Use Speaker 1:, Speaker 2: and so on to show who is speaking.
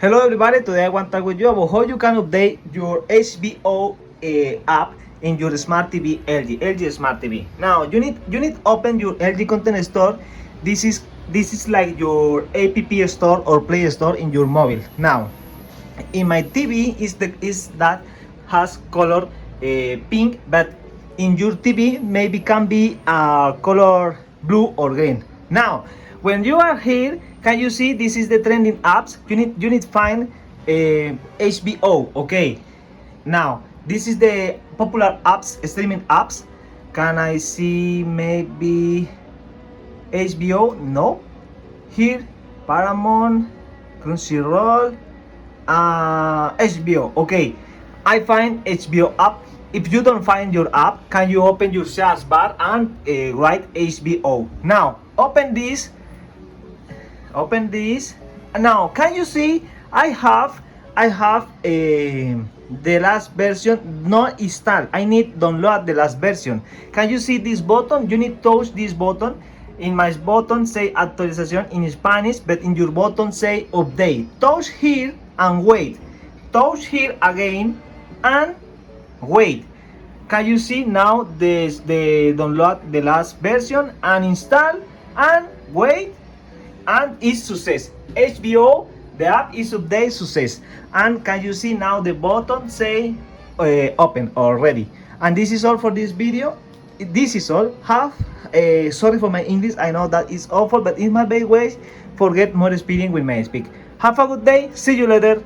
Speaker 1: Hello everybody, today I want to talk with you about how you can update your HBO app in your smart TV LG smart TV. Now you need open your LG content store. This is like your app store or play store in your mobile. Now in my TV is that has color pink, but in your TV maybe can be color blue or green. Now when you are here, can you see this is the trending apps? You need find HBO. Okay, now this is the popular apps, streaming apps. Can I see maybe HBO? No. Here Paramount, Crunchyroll, HBO. Okay, I find HBO app. If you don't find your app, can you open your search bar and write HBO? Now open this. Now can you see I have the last version not installed. I need download the last version. Can you see this button? You need touch this button. In my button say actualización in Spanish, but in your button say update. Touch here and wait. Touch here again and wait. Can you see now the download the last version and install and wait, and it's success. HBO, the app is update success. And can you see now the button say open already. And this is all for this video. This is all. Sorry for my English, I know that is awful, but it's my best way for get more experience with my speak. Have a good day, see you later.